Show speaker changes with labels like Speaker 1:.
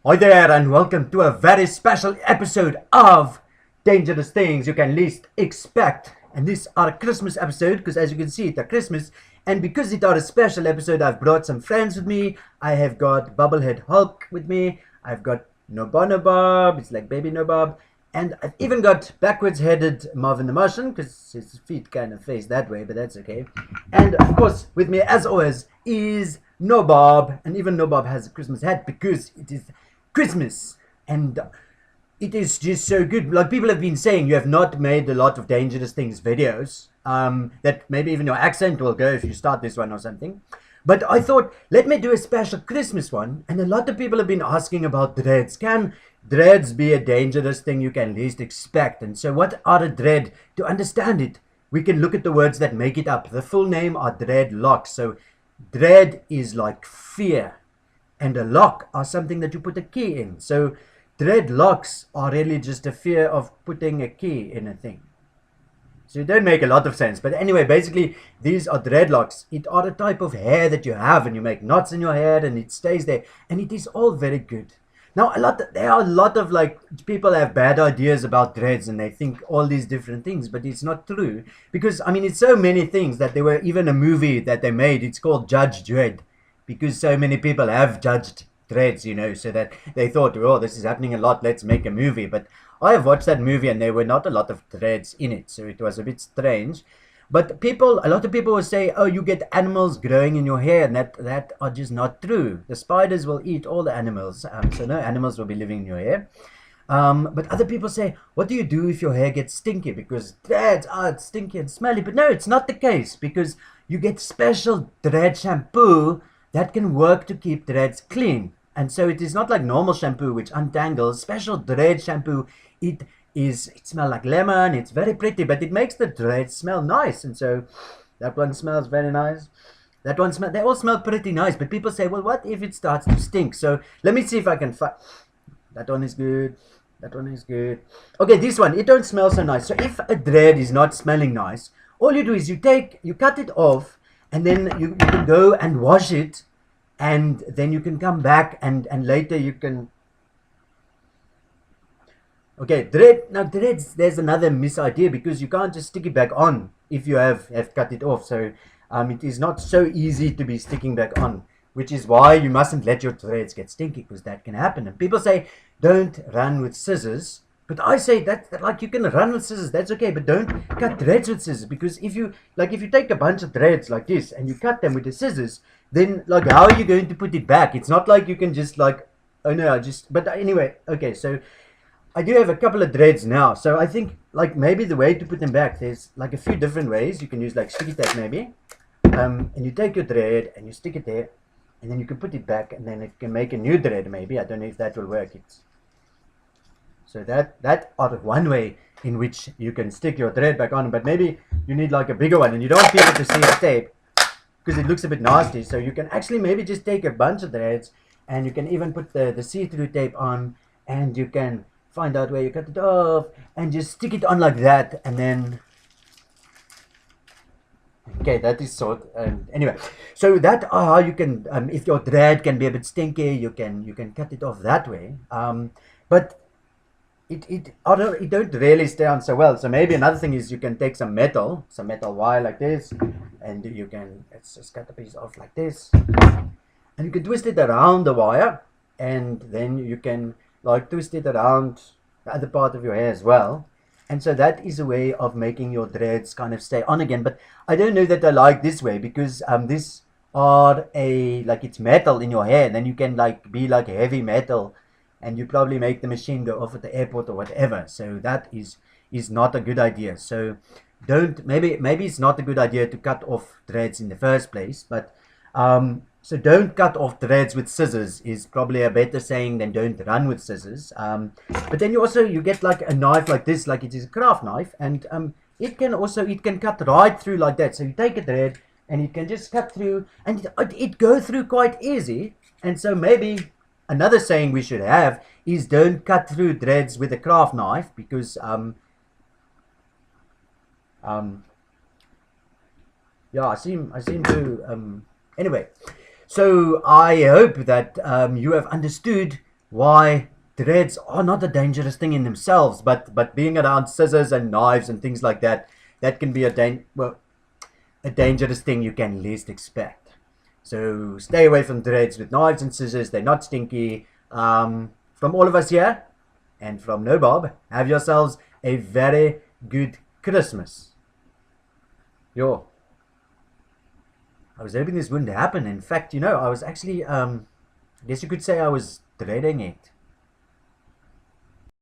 Speaker 1: Hi there, and welcome to a very special episode of Dangerous Things You Can Least Expect. And this are a Christmas episode because, as you can see, it's a Christmas. And because it's a special episode, I've brought some friends with me. I have got Bubblehead Hulk with me. I've got Nobonobob, it's like baby Nobob. And I've even got backwards headed Marvin the Martian because his feet kind of face that way, but that's okay. And of course, with me, as always, is Nobob. And even Nobob has a Christmas hat because it is Christmas, and it is just so good. Like people have been saying, you have not made a lot of Dangerous Things videos. That maybe even your accent will go if you start this one or something. But I thought, let me do a special Christmas one. And a lot of people have been asking about dreads. Can dreads be a dangerous thing you can least expect? And so what are a dread? To understand it, we can look at the words that make it up. The full name are dreadlocks. So dread is like fear, and a lock are something that you put a key in. So dreadlocks are really just a fear of putting a key in a thing. So it don't make a lot of sense. But anyway, basically, these are dreadlocks. It are a type of hair that you have, and you make knots in your hair, and it stays there. And it is all very good. Now, there are a lot of like people have bad ideas about dreads, and they think all these different things, but it's not true because I mean it's so many things that there were even a movie that they made. It's called Judge Dredd, because so many people have judged dreads, so that they thought, oh, this is happening a lot, let's make a movie. But I have watched that movie and there were not a lot of dreads in it, so it was a bit strange. But a lot of people will say, oh, you get animals growing in your hair, and that are just not true. The spiders will eat all the animals, so no animals will be living in your hair. But other people say, what do you do if your hair gets stinky? Because dreads, it's stinky and smelly. But no, it's not the case, because you get special dread shampoo that can work to keep dreads clean. And so it is not like normal shampoo which untangles. Special dread shampoo, it smells like lemon, it's very pretty, but it makes the dreads smell nice. And so that one smells very nice. That one they all smell pretty nice, but people say, well, what if it starts to stink? So let me see if I can find. That one is good. That one is good. Okay, this one, it don't smell so nice. So if a dread is not smelling nice, all you do is you cut it off, and then you can go and wash it, and then you can come back and later you can. Okay, dreads, there's another misidea, because you can't just stick it back on if you have cut it off. So it is not so easy to be sticking back on, which is why you mustn't let your dreads get stinky, because that can happen. And people say, don't run with scissors. But I say that like you can run with scissors, that's okay, but don't cut dreads with scissors, because if you take a bunch of dreads like this and you cut them with the scissors, then like how are you going to put it back? It's not like you can just like, oh no, but anyway, okay, so I do have a couple of dreads now, so I think like maybe the way to put them back, there's like a few different ways. You can use like sticky tape maybe, and you take your dread and you stick it there, and then you can put it back, and then it can make a new dread maybe. I don't know if that will work. So that are one way in which you can stick your thread back on, but maybe you need like a bigger one, and you don't want people to see the tape because it looks a bit nasty. So you can actually maybe just take a bunch of threads, and you can even put the see-through tape on, and you can find out where you cut it off and just stick it on like that, and then okay, that is sort. Anyway, so that are how you can, if your thread can be a bit stinky, you can cut it off that way. But it don't really stay on so well. So maybe another thing is you can take some metal wire like this, and let's just cut the piece off like this, and you can twist it around the wire, and then you can like twist it around the other part of your hair as well. And so that is a way of making your dreads kind of stay on again. But I don't know that I like this way, because this are like it's metal in your hair, then you can like be like heavy metal, and you probably make the machine go off at the airport or whatever. So that is not a good idea. So maybe it's not a good idea to cut off threads in the first place. But so don't cut off threads with scissors is probably a better saying than don't run with scissors. But then you get like a knife like this, like it is a craft knife, and it can cut right through like that. So you take a thread and it can just cut through, and it go through quite easy. And so maybe another saying we should have is don't cut through threads with a craft knife, because yeah, I seem to anyway. So I hope that you have understood why dreads are not a dangerous thing in themselves, but being around scissors and knives and things like that, that can be a dangerous thing you can least expect. So stay away from dreads with knives and scissors. They're not stinky. From all of us here, and from No Bob, have yourselves a very good Christmas. Yo. I was hoping this wouldn't happen. In fact, I was actually, I guess you could say I was dreading it.